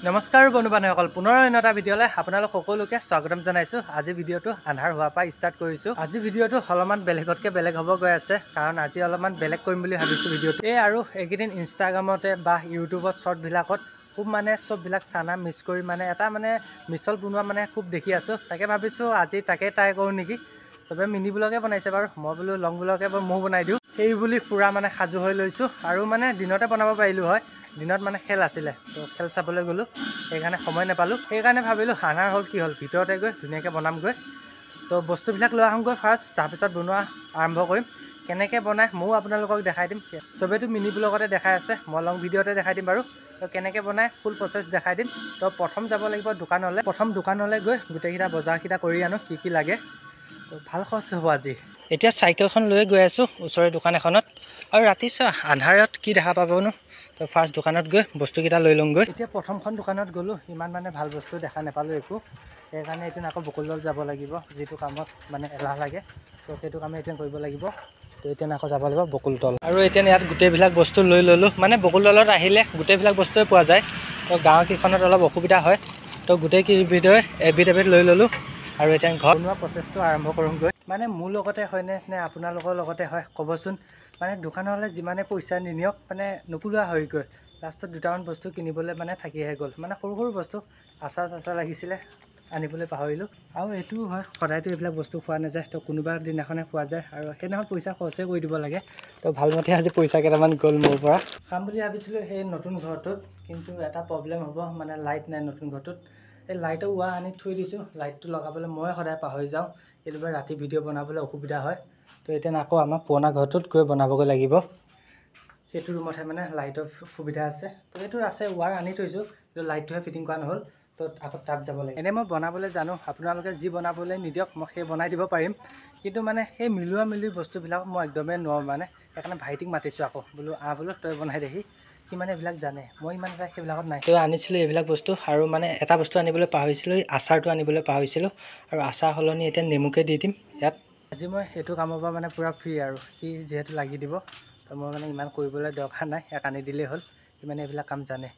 নমস্কাৰ বন্ধু-বান্ধৱীসকল, পুনৰ এটা ভিডিঅ'লৈ আপোনালোক সকলোকে স্বাগতম জনাইছোঁ। আজি ভিডিঅ'টো আন্ধাৰ হোৱাৰ পৰা ষ্টাৰ্ট কৰিছোঁ। আজি ভিডিঅ'টো অলপমান বেলেগতকৈ বেলেগ হ'ব গৈ আছে, কাৰণ আজি অলপমান বেলেগ কৰিম বুলি ভাবিছোঁ ভিডিঅ'টো। আৰু এইকেইদিন ইনষ্টাগ্ৰামতে বা ইউটিউবত শ্বৰ্টবিলাকত খুব চববিলাক চানা মিছ কৰি এটা মিছল বনোৱা খুব দেখি আছোঁ। তাকে ভাবিছোঁ আজি তাকে ট্ৰাই কৰোঁ নেকি। চবে মিনি ব্লগে বনাইছে বাৰু, মই বোলো লং ব্লগে ময়ো বনাই দিওঁ। সেই বুলি পুৰা সাজু হৈ লৈছোঁ। আৰু দিনতে বনাব পাৰিলোঁ হয়, দিনত খেল আছিলে, তো খেল চাবলৈ গ'লোঁ, সেইকাৰণে সময় নাপালোঁ। সেইকাৰণে ভাবিলোঁ আন্ধাৰ হ'ল কি হ'ল, ভিতৰতে গৈ ধুনীয়াকৈ বনামগৈ। তো বস্তুবিলাক লৈ আহোঁগৈ ফাৰ্ষ্ট, তাৰপিছত বনোৱা আৰম্ভ কৰিম। কেনেকৈ বনাই ময়ো আপোনালোকক দেখাই দিম। চবেইতো মিনি ব্লগতে দেখাই আছে, মই লং ভিডিঅ'তে দেখাই দিম বাৰু। তো কেনেকৈ বনাই ফুল প্ৰচেছ দেখাই দিম। তো প্ৰথম যাব লাগিব দোকানলৈ। দোকানলৈ গৈ গোটেইকেইটা বজাৰকেইটা কৰি আনো, কি লাগে। তো ভাল খৰচ হ'ব আজি। এতিয়া চাইকেলখন লৈ গৈ আছোঁ ওচৰৰে দোকান এখনত, আৰু ৰাতি আন্ধাৰত কি দেখা পাবনো। তো ফাৰ্ষ্ট দোকানত গৈ বস্তুকেইটা লৈ লওঁগৈ। এতিয়া প্ৰথমখন দোকানত গ'লোঁ, ইমান ভাল বস্তু দেখা নাপালোঁ একো। সেইকাৰণে এতিয়া আকৌ বকুলতল যাব লাগিব, যিটো কামত এলাহ লাগে। তো সেইটো কামে এতিয়া কৰিব লাগিব। তো এতিয়া আকৌ যাব লাগিব বকুলতল। আৰু এতিয়া ইয়াত গোটেইবিলাক বস্তু লৈ ল'লোঁ, বকুলতলত আহিলে গোটেইবিলাক বস্তুৱে পোৱা যায়। তো গাঁৱৰ কেইখনত অলপ অসুবিধা হয়। তো গোটেইকেইবিধে এবিধ লৈ ল'লোঁ। আৰু এতিয়া ঘৰ বনোৱা প্ৰচেছটো আৰম্ভ কৰোঁগৈ। মোৰ লগতে হয়নে নে আপোনালোকৰ লগতে হয় ক'বচোন। দোকানলৈ যিমানে পইচা নিনিয়ক নোপোলোৱা হয়গৈ। লাষ্টত দুটামান বস্তু কিনিবলৈ থাকিহে গ'ল। সৰু বস্তু আচাৰ লাগিছিলে, আনিবলৈ পাহৰিলোঁ। আৰু এইটোও হয়, সদায়তো এইবিলাক বস্তু খোৱা নাযায়। তো কোনোবা দিনাখনে খোৱা যায়, আৰু সেইদিনাখন পইচা খৰচেই কৰি দিব লাগে। তো ভালমতে আজি পইচা কেইটামান গ'ল মোৰ পৰা। খাম বুলি ভাবিছিলোঁ সেই নতুন ঘৰটোত, কিন্তু এটা প্ৰব্লেম হ'ব, লাইট নাই নতুন ঘৰটোত। এই লাইটৰ ৱাৰ আনি থৈ দিছোঁ, লাইটটো লগাবলৈ মই সদায় পাহৰি যাওঁ। কেতিয়াবা ৰাতি ভিডিঅ' বনাবলৈ অসুবিধা হয়। তো এতিয়া আকৌ আমাৰ পুৰণা ঘৰটোত গৈ বনাবগৈ লাগিব। সেইটো ৰুমতহে লাইটৰ সুবিধা আছে। তো সেইটো আছে, ৱাৰ আনি থৈছোঁ, কিন্তু লাইটটোহে ফিটিং কৰা নহ'ল। তো আকৌ তাত যাব লাগিব। এনেই মই বনাবলৈ জানো, আপোনালোকে যি বনাবলৈ নিদিয়ক মই সেই বনাই দিব পাৰিম। কিন্তু সেই মিলোৱা বস্তুবিলাক মই একদমেই নোৱাৰোঁ। সেইকাৰণে ভাইটিক মাতিছোঁ আকৌ, বোলো তই বনাই দেহি। সি এইবিলাক জানে, মই ইমান সেইবিলাকত নাই। তই আনিছিলোঁ এইবিলাক বস্তু, আৰু এটা বস্তু আনিবলৈ পাহৰিছিলোঁ, আচাৰটো আনিবলৈ পাহৰিছিলোঁ। আৰু আচাৰ সলনি এতিয়া নেমুকে দি দিম ইয়াত। আজি মই সেইটো কামৰ পৰা পূৰা ফ্ৰী, আৰু সি যিহেতু লাগি দিব। তো মই ইমান কৰিবলৈ দৰকাৰ নাই, ইয়াক আনি দিলেই হ'ল। সি এইবিলাক কাম জানে।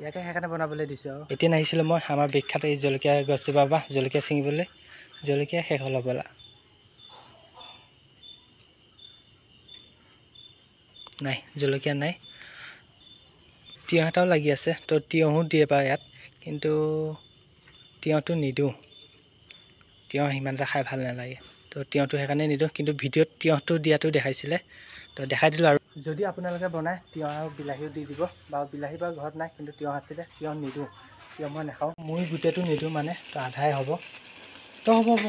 ইয়াকে সেইকাৰণে বনাবলৈ দিছোঁ। আৰু এতিয়া আহিছিলোঁ মই আমাৰ বিখ্যাত এই জলকীয়া গছজোপা পৰা জলকীয়া ছিঙিবলৈ। জলকীয়া শেষ হ'ল হ'বলা, নাই জলকীয়া নাই। তিয়ঁহ এটাও লাগি আছে, তো তিয়ঁহো দিয়ে বাৰু ইয়াত, কিন্তু তিয়ঁহটো নিদিওঁ। তিয়ঁহ সিমান এটা খাই ভাল নালাগে। তো তিয়ঁহটো সেইকাৰণে নিদিওঁ, কিন্তু ভিডিঅ'ত তিয়ঁহটো দিয়াটো দেখাইছিলে, তো দেখাই দিলোঁ। আৰু যদি আপোনালোকে বনায় তিয়ঁহ আৰু বিলাহীও দি দিব, বা বিলাহী বাৰু ঘৰত নাই, কিন্তু তিয়ঁহ আছিলে। তিয়ঁহ নিদিওঁ, তিয়ঁহ মই নাখাওঁ। মই গোটেইটো নিদিওঁ, তো আধাই হ'ব। তো হ'ব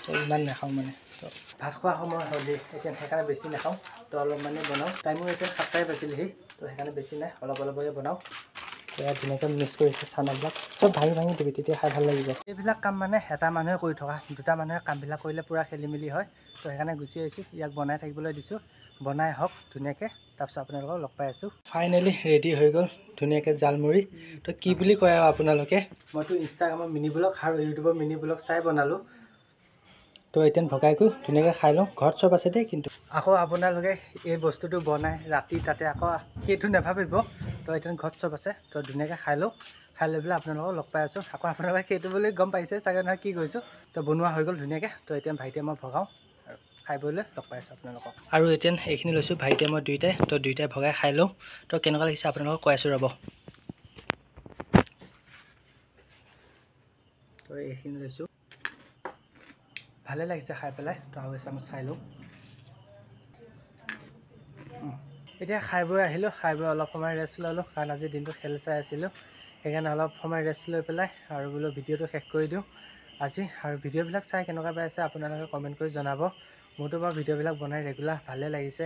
তো ইমান নাখাওঁ। তো ভাত খোৱা সময় হ'লেই এতিয়া, সেইকাৰণে বেছি নাখাওঁ। তো অলপমানে বনাওঁ। টাইমো এতিয়া 7টাই বাজিলেহি, তো সেইকাৰণে বেছি নাই, অলপকৈ বনাওঁ। এতিয়া ধুনীয়াকৈ মিক্স কৰিছে চানাবিলাক, চব ভাঙি দিবি, তেতিয়া খাই ভাল লাগিব। এইবিলাক কাম এটা মানুহে কৰি থকা, দুটা মানুহে কামবিলাক কৰিলে পূৰা খেলি মেলি হয়। তো সেইকাৰণে গুচি আহিছোঁ, ইয়াক বনাই থাকিবলৈ দিছোঁ। বনাই হওক ধুনীয়াকৈ, তাৰপিছত আপোনালোকক লগ পাই আছোঁ। ফাইনেলি ৰেডি হৈ গ'ল ধুনীয়াকৈ জালমুড়ি। তো কি বুলি কয় আৰু আপোনালোকে, মইতো ইনষ্টাগ্ৰামৰ মিনি ব্লগ আৰু ইউটিউবৰ মিনি ব্লগ চাই বনালোঁ। তো এতিয়া ভগাইকৈ ধুনীয়াকৈ খাই লওঁ। ঘৰত চব আছে দেই, কিন্তু আকৌ আপোনালোকে এই বস্তুটো বনাই ৰাতি তাতে আকৌ সেইটো নাভাবিব। তো এতিয়া ঘৰত চব আছে, তো ধুনীয়াকৈ খাই লওঁ। খাই লৈ পেলাই আপোনালোকক লগ পাই আছোঁ। আকৌ আপোনালোকে সেইটো বুলি গম পাইছে চাগে নহয় কি কৰিছোঁ। তো বনোৱা হৈ গ'ল ধুনীয়াকৈ। তো এতিয়া ভাইটিয়ে মই ভগাওঁ, আৰু খাই বৈ লৈ লগ পাই আছোঁ আপোনালোকক। আৰু এতিয়া এইখিনি লৈছোঁ ভাইটিয়ে মই দুইটাই। তো দুইটাই ভগাই খাই লওঁ। তো কেনেকুৱা লাগিছে আপোনালোকক কৈ আছোঁ ৰ'ব। তো এইখিনি লৈছোঁ, ভালে লাগিছে খাই পেলাই। তো আৰু এচামুচ চাই লওঁ। এতিয়া খাই বৈ আহিলোঁ, খাই বৈ অলপ সময় ৰেষ্ট ল'লোঁ, কাৰণ আজি দিনটো খেল চাই আছিলোঁ। সেইকাৰণে অলপ সময় ৰেষ্ট লৈ পেলাই আৰু বোলো ভিডিঅ'টো শেষ কৰি দিওঁ আজি। আৰু ভিডিঅ'বিলাক চাই কেনেকুৱা পাইছে আপোনালোকে কমেণ্ট কৰি জনাব। মোৰতো বাৰু ভিডিঅ'বিলাক বনাই ৰেগুলাৰ ভালেই লাগিছে।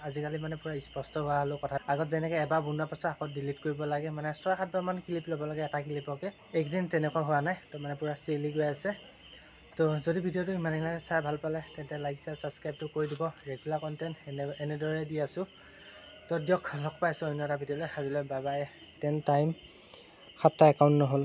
আজিকালি পূৰা স্পষ্ট হোৱা হ'লোঁ কথা। আগত যেনেকৈ এবাৰ বনোৱাৰ পাছত আকৌ ডিলিট কৰিব লাগে, 6-7বাৰমান ক্লিপ ল'ব লাগে এটা ক্লিপকে। এইকেইদিন তেনেকুৱা হোৱা নাই, তো পূৰা চিলি গৈ আছে। তো যদি ভিডিঅ'টো ইমানখিনি চাই ভাল পালে, তেন্তে লাইক শ্বেয়াৰ ছাবস্ক্ৰাইবটো কৰি দিব। ৰেগুলাৰ কণ্টেণ্ট এনেদৰে দি আছোঁ। তো দিয়ক, লগ পাইছোঁ অন্য এটা ভিডিঅ'লৈ। আজিলৈ বাই বাই। টাইম 7:51 হ'ল।